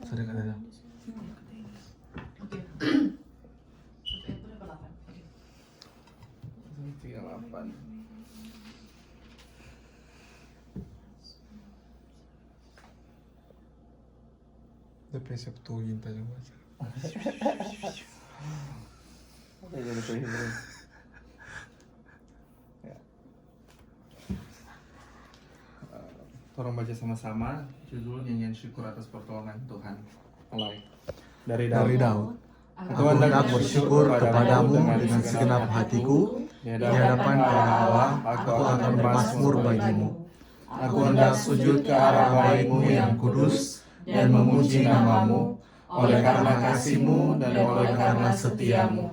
Sudah kata dah. Oke. 38. Depois Septuaginta juga baca. Oke, jadi ke Hebrew. Ya. Tolong baca sama-sama judul nyanyian syukur atas pertolongan Tuhan. Mulai dari Dari Daud. Daud. Aku Aku hendak bersyukur kepadamu dengan segenap hatiku. Di hadapan Allah, aku akan bermazmur bagimu. Aku hendak sujud ke arah baitmu yang kudus dan memuji namamu, oleh karena kasihmu dan oleh karena setiamu.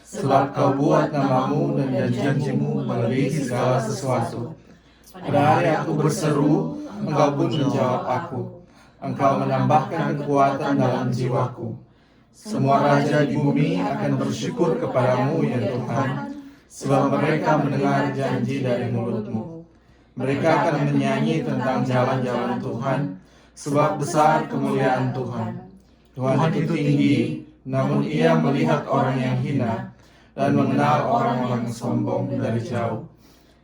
Sebab kau buat namamu dan janjimu melebihi segala sesuatu. Pada hari aku berseru, engkau pun menjawab aku. Engkau menambahkan kekuatan dalam jiwaku. Semua raja di bumi akan bersyukur kepadamu ya Tuhan, sebab mereka mendengar janji dari mulutmu. Mereka akan menyanyi tentang jalan-jalan Tuhan, sebab besar kemuliaan Tuhan. Tuhan itu tinggi, namun ia melihat orang yang hina, dan mengenal orang-orang sombong dari jauh.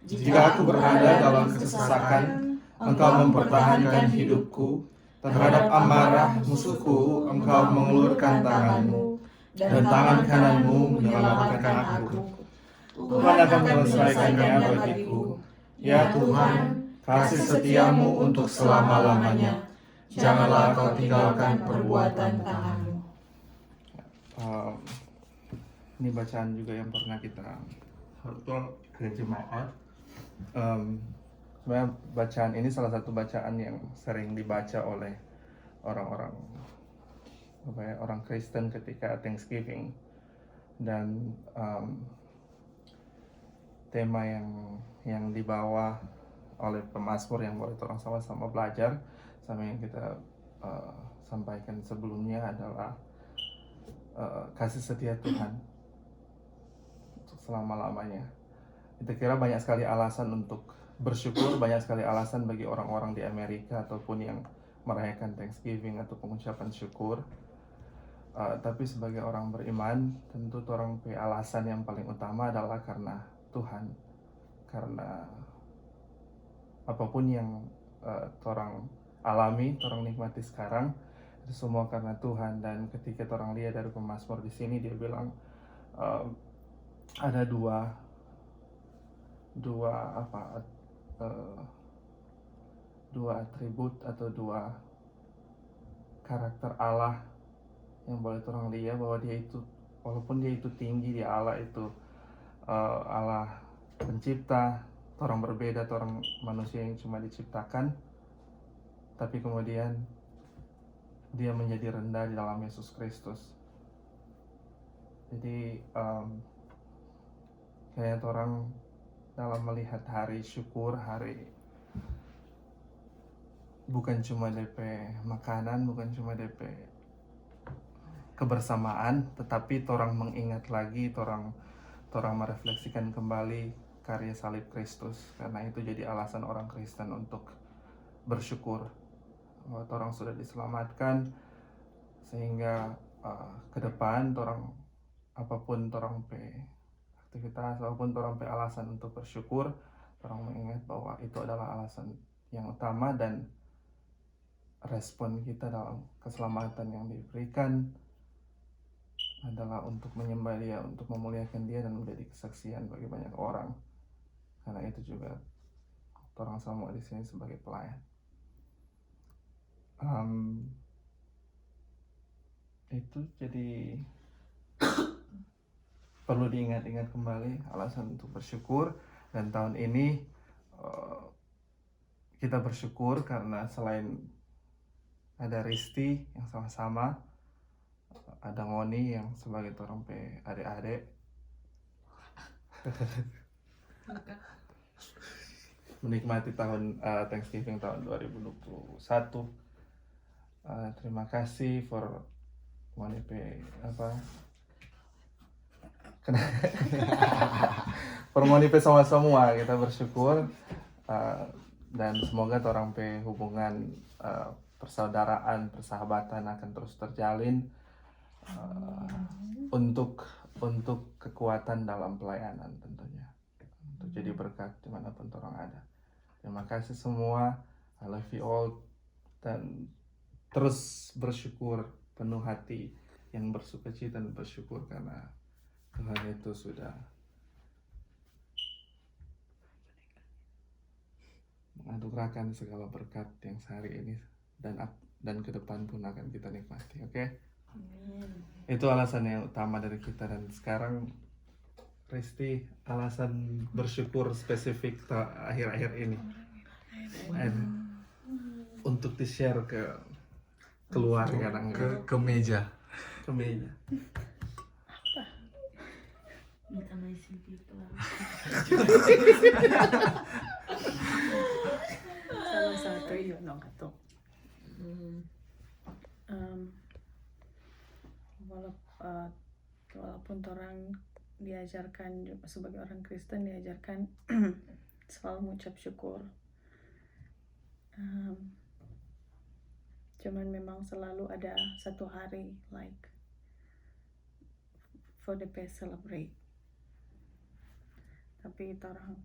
Jika aku berada dalam kesesakan, engkau mempertahankan hidupku. Terhadap amarah musuhku, engkau mengulurkan tanganmu, dan tangan kananmu menyelamatkan aku. Tuhan akan menyelesaikannya bagiku. Ya Tuhan, kasih setiamu untuk selama-lamanya. Janganlah kau tinggalkan perbuatan tanganmu. Ini bacaan juga yang pernah kita hartul ke jemaat. Sebenarnya bacaan ini salah satu bacaan yang sering dibaca oleh orang-orang orang Kristen ketika Thanksgiving, dan tema yang dibawa oleh pemazmur yang boleh orang sama-sama belajar sama yang kita sampaikan sebelumnya adalah kasih setia Tuhan untuk selama-lamanya. Kita kira banyak sekali alasan untuk bersyukur, banyak sekali alasan bagi orang-orang di Amerika ataupun yang merayakan Thanksgiving atau pengucapan syukur. Tapi sebagai orang beriman, tentu orang punya alasan yang paling utama adalah karena Tuhan. Karena apapun yang orang alami, orang nikmati sekarang, itu semua karena Tuhan. Dan ketika orang lihat dari pemazmur di sini, dia bilang ada dua atribut atau dua karakter Allah yang boleh orang lihat, bahwa dia itu walaupun dia itu tinggi, dia Allah itu Allah pencipta, orang berbeda, orang manusia yang cuma diciptakan, tapi kemudian dia menjadi rendah di dalam Yesus Kristus. Jadi kayak orang dalam melihat hari syukur, hari bukan cuma DP makanan, bukan cuma DP kebersamaan, tetapi orang mengingat lagi, orang merefleksikan kembali karya salib Kristus. Karena itu jadi alasan orang Kristen untuk bersyukur bahwa orang sudah diselamatkan, sehingga ke depan orang apapun orang aktivitas, apapun orang alasan untuk bersyukur, orang mengingat bahwa itu adalah alasan yang utama, dan respon kita dalam keselamatan yang diberikan adalah untuk menyembah Dia, untuk memuliakan Dia, dan menjadi kesaksian bagi banyak orang. Karena itu juga orang sama di sini sebagai pelayan. Itu jadi perlu diingat-ingat kembali alasan untuk bersyukur. Dan tahun ini kita bersyukur karena selain ada Risti yang sama-sama, ada Ngoni yang sebagai orang adik-adik menikmati tahun Thanksgiving tahun 2021. Terima kasih for Ngoni Permonipe sama semua, kita bersyukur, dan semoga orang hubungan persaudaraan, persahabatan akan terus terjalin untuk kekuatan dalam pelayanan tentunya, untuk jadi berkat dimanapun orang ada. Terima kasih semua, I love you all, dan terus bersyukur penuh hati yang bersukacita dan bersyukur karena Tuhan itu sudah menganugerahkan segala berkat yang sehari ini dan ke depan pun akan kita nikmati. Oke? Itu alasan yang utama dari kita. Dan sekarang Risti, alasan bersyukur spesifik akhir-akhir ini untuk di-share ke keluarga dan ke meja. ke meja. Meet amazing people. Salah satu yun no kato. Walaupun orang diajarkan sebagai orang Kristen diajarkan selalu mengucap syukur. Cuman memang selalu ada satu hari like for the best celebrate. Tapi orang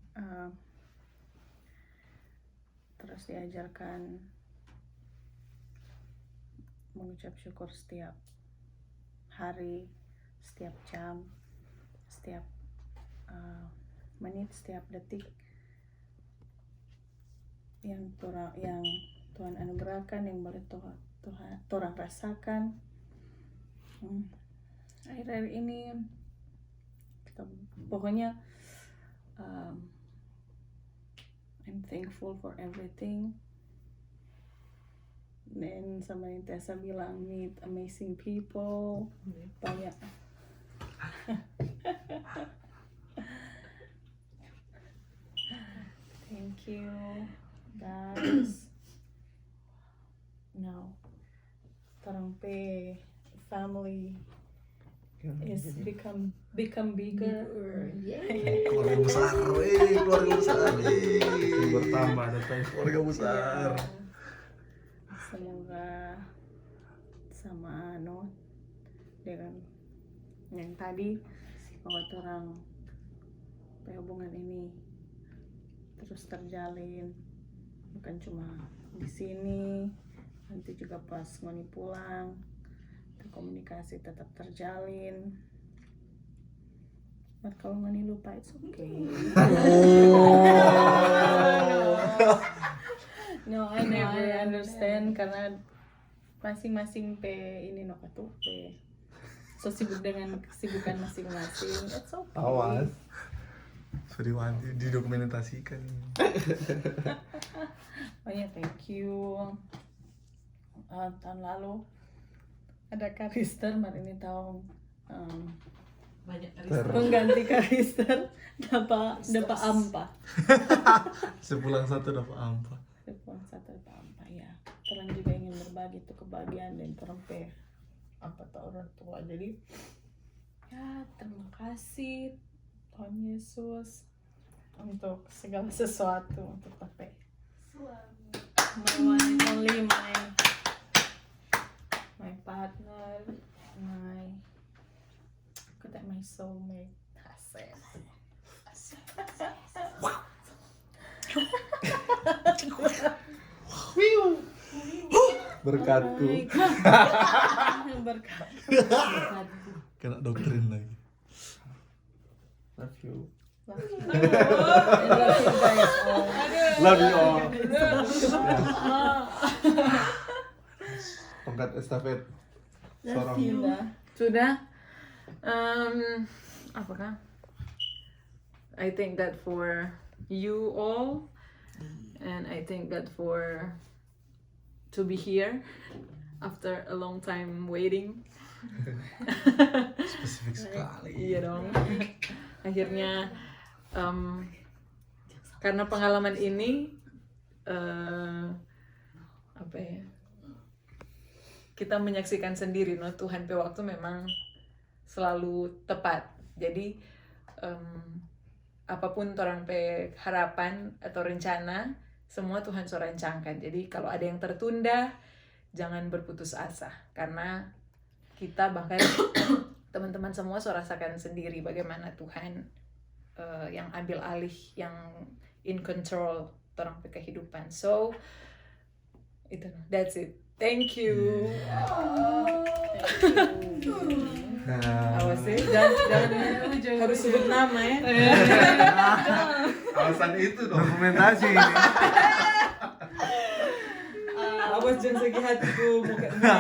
terus diajarkan mengucap syukur setiap hari, setiap jam, setiap menit, setiap detik yang Tuhan anugerahkan, yang boleh Tuhan rasakan. Akhir-akhir ini kita pokoknya I'm thankful for everything. Dan sama yang Tessa bilang, meet amazing people. Banyak. Thank you guys. Now Torang pe family is become bigger. Keluarga besar, keluarga besar. Bertambah datang Keluarga besar. Semoga sama dengan yang tadi bahwa orang hubungan ini terus terjalin, bukan cuma di sini, nanti juga pas Ngoni pulang, komunikasi tetap terjalin. But kalau Ngoni lupa, it's okay. No, I understand karena masing-masing ini katu so sibuk dengan kesibukan masing-masing. It's okay. Awas. Sudah didokumentasikan. Banyak thank you. Tahun lalu ada karister, hari ini tahun Banyak mengganti karister dapat ampa. Sepulang satu dapat ampa. Sepulang satu dapat ampa ya. Orang juga ingin berbagi itu kebahagiaan dan terempe apa tuh orang tua. Jadi ya terima kasih Tuhan Yesus untuk segala sesuatu untuk tape. My one and only my partner, my soulmate. Asik. Berkatku. Berkat. Kena doktrin lagi. Love you. Love you. I love you guys all. Love you all. Tongkat estafet. Seorang. Sudah. Apakah? I think that for you all, and I think that for to be here after a long time waiting. Spesifik sekali. Iya dong. Akhirnya karena pengalaman ini apa ya? Kita menyaksikan sendiri Tuhan pe waktu memang selalu tepat. Jadi apapun orang pe harapan atau rencana semua Tuhan so rancangkan. Jadi kalau ada yang tertunda jangan berputus asa, karena kita bahkan teman-teman semua so rasakan sendiri bagaimana Tuhan yang ambil alih, yang in control orang kehidupan. So itu, that's it. Thank you. Awas ya, jangan harus sebut nama ya. Alasan itu dong. Dokumentasi ini. Awas jangan segi hatiku mau karena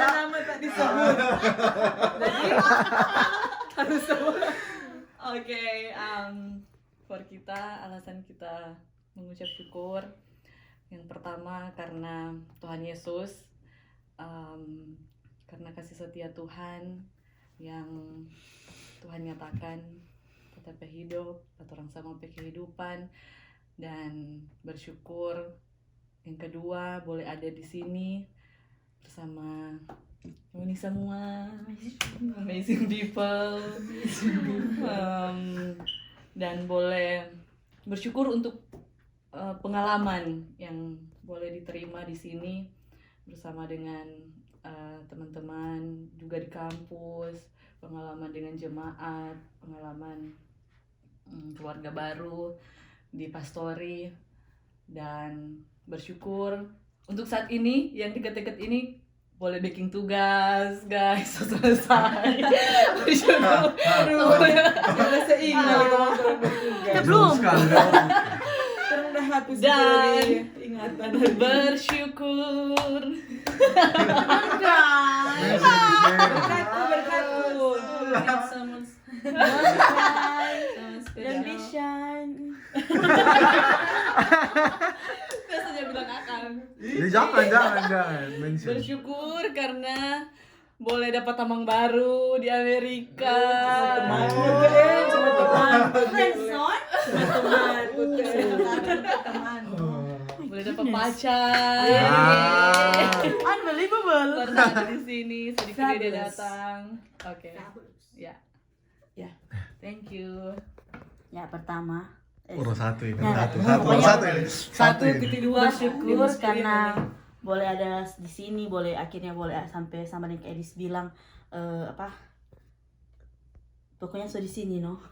nama tak disebut. Jadi harus sebut. Oke, for kita, alasan kita mengucap syukur, yang pertama karena Tuhan Yesus, karena kasih setia Tuhan yang Tuhan nyatakan tetap hidup atau orang sama kehidupan, dan bersyukur yang kedua boleh ada di sini bersama ini semua amazing people, dan boleh bersyukur untuk pengalaman yang boleh diterima di sini bersama dengan teman-teman juga di kampus, pengalaman dengan jemaat, pengalaman keluarga baru di pastori, dan bersyukur untuk saat ini yang deket-deket ini boleh baking tugas guys, selesai. Bersyukur. Rasa ingat kalau orang bertugas. Belum. Terus udah hapus Dan dari ingatan. Bersyukur. Berkatku. Dan Bishan. Biasanya bilang akan. Jangan mention. Bersyukur karena boleh dapat tamang baru di Amerika. Teman. Boleh dapat pacar. Unbelievable. Karena ada di sini, sedikit dia datang. Oke. Ya. Thank you. Ya, pertama Urus satu ini. Nah, Satu ini. bersyukur karena boleh ada di sini, akhirnya boleh sampai sama dengan Kak Edis bilang pokoknya so di sini no.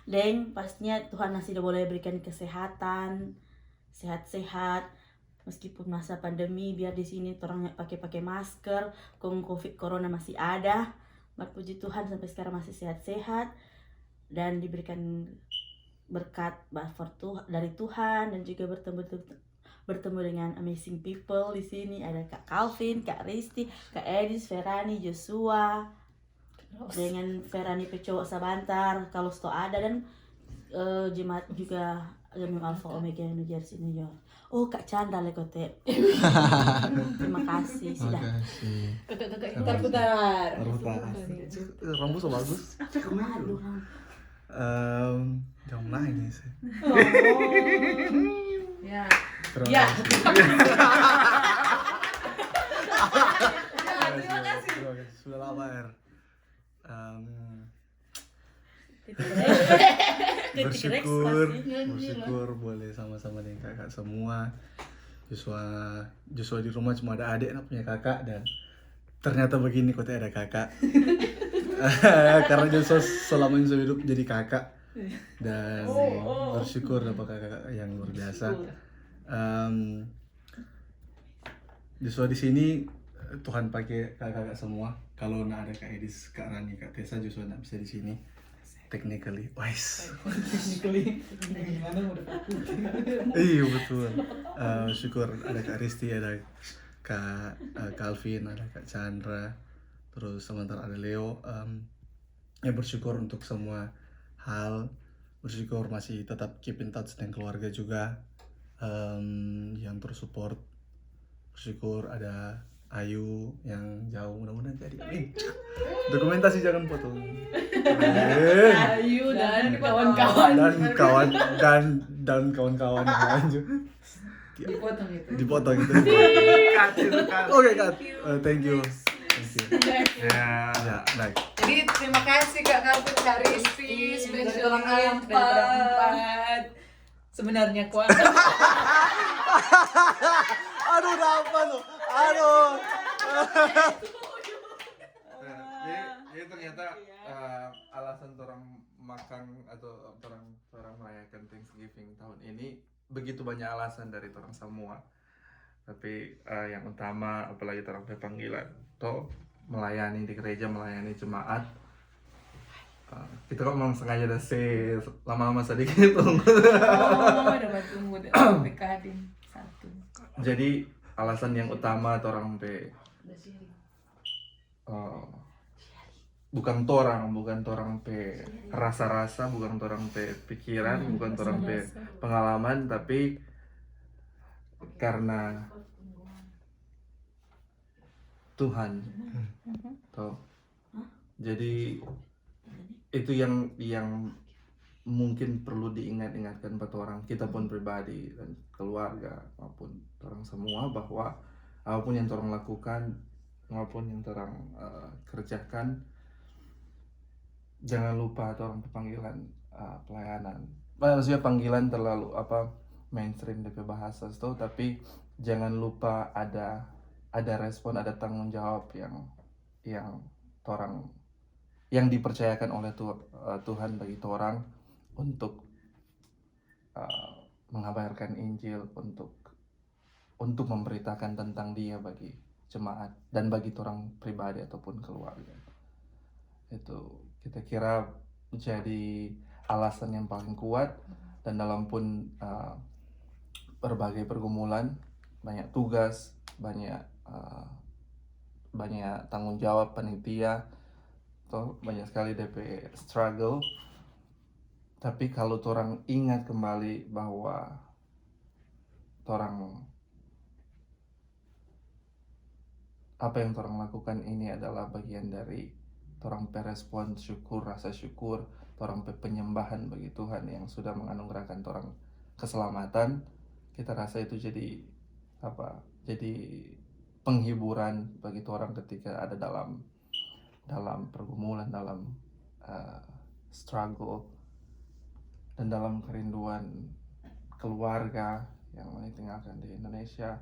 Dan pastinya Tuhan masih boleh berikan kesehatan, sehat-sehat meskipun masa pandemi, biar di sini orang pakai masker, COVID corona masih ada. Berpuji Tuhan sampai sekarang masih sehat-sehat dan diberikan berkat dari Tuhan, dan juga bertemu dengan amazing people di sini. Ada Kak Calvin, Kak Risti, Kak Edis, Ferani, Joshua, dengan Ferani Pecowok Sabantar kalau sto ada, dan jemaat juga Jamim Alpha Omega New Jersey New York. Oh, Kak Chandra Lekote. Terima kasih sudah. Kakak Putar. Rambut so bagus. Malu. Jangan nangis. Ya. Ya. Terima kasih. Sudah lama ya. Bersyukur boleh sama-sama dengan kakak semua. Joshua di rumah cuma ada adik, punya kakak, dan ternyata begini kota ada kakak. Karena Joshua selama ini hidup jadi kakak, dan bersyukur dapat kakak yang luar biasa. Joshua di sini Tuhan pakai kakak semua. Kalau nak ada Kak Edis, Kak Rani, Kak Tessa, Joshua nak bisa di sini. Technically wise. Iya betul. Syukur ada Kak Risti, ada Kak Calvin, ada Kak Chandra, terus sementara ada Leo. Ya bersyukur untuk semua hal. Bersyukur masih tetap keep in touch dengan keluarga juga, yang terus support. Bersyukur ada Ayu yang jauh, mudah-mudahan jadi. Dokumentasi jangan potong. Ayu dan kawan-kawan. Dan kawan-kawan yang lanjut. Dipotong itu. Dipotong itu. Oke, Kak. Thank you. Ya, baik. Jadi terima kasih Kak Calvin, Kak Risti, spesial orang empat. Sebenarnya kuat. Aduh, apa tuh? Aduh. Jadi ternyata alasan orang makan atau orang merayakan Thanksgiving tahun ini begitu banyak alasan dari orang semua. Tapi yang utama apalagi orang panggilan toh melayani di gereja, melayani jemaat. Kita kok memang sengaja dah lama-lama sedikit. Dapat tunggu PKD satu. Jadi alasan yang utama orang bukan torang pe rasa-rasa, bukan torang pe pikiran, bukan torang pe pengalaman, tapi karena Tuhan. Toh. Jadi itu yang mungkin perlu diingat-ingatkan buat orang, kita pun pribadi dan keluarga maupun orang semua, bahwa apapun yang orang lakukan maupun yang orang kerjakan, jangan lupa orang panggilan pelayanan. Maksudnya panggilan terlalu mainstream DP bahasa itu, tapi jangan lupa ada respon, ada tanggung jawab yang orang yang dipercayakan oleh Tuhan bagi orang untuk mengabarkan Injil, untuk memberitakan tentang Dia bagi jemaat dan bagi orang pribadi ataupun keluarga. Itu kita kira jadi alasan yang paling kuat, dan dalam pun berbagai pergumulan, banyak tugas, banyak tanggung jawab panitia, toh banyak sekali DP struggle. Tapi kalau orang ingat kembali bahwa orang apa yang orang lakukan ini adalah bagian dari orang respon syukur, rasa syukur, orang penyembahan bagi Tuhan yang sudah menganugerahkan orang keselamatan, kita rasa itu jadi penghiburan bagi orang ketika ada dalam pergumulan, dalam struggle, dan dalam kerinduan keluarga yang ditinggalkan di Indonesia.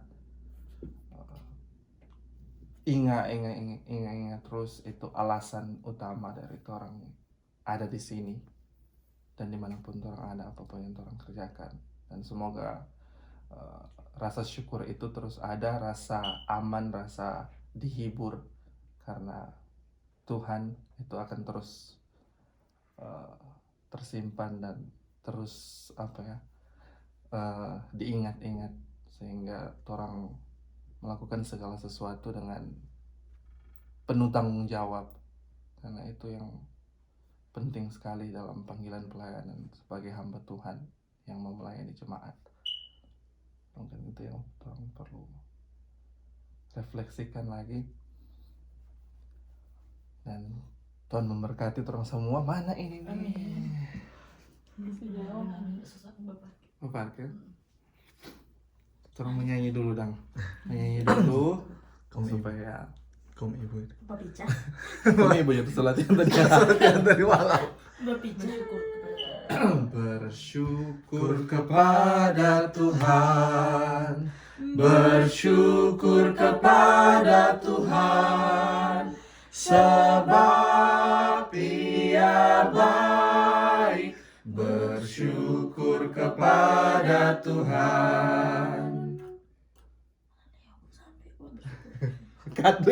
Ingat terus, itu alasan utama dari orang ada di sini dan dimanapun orang ada, apapun yang orang kerjakan. Dan semoga rasa syukur itu terus ada, rasa aman, rasa dihibur, karena Tuhan itu akan terus tersimpan dan terus diingat-ingat, sehingga orang melakukan segala sesuatu dengan penuh tanggung jawab, karena itu yang penting sekali dalam panggilan pelayanan sebagai hamba Tuhan yang mau melayani jemaat. Mungkin itu yang orang perlu refleksikan lagi, dan Tuhan memberkati orang semua. Mana ini nih? Bapak kan? Orang menyanyi dulu dong, menyanyi dulu supaya Ibu. Berbicara. Ibu itu latihan tadi walau. Bersyukur kepada Tuhan, bersyukur kepada Tuhan, sebab Ia baik. Bersyukur kepada Tuhan. Kado.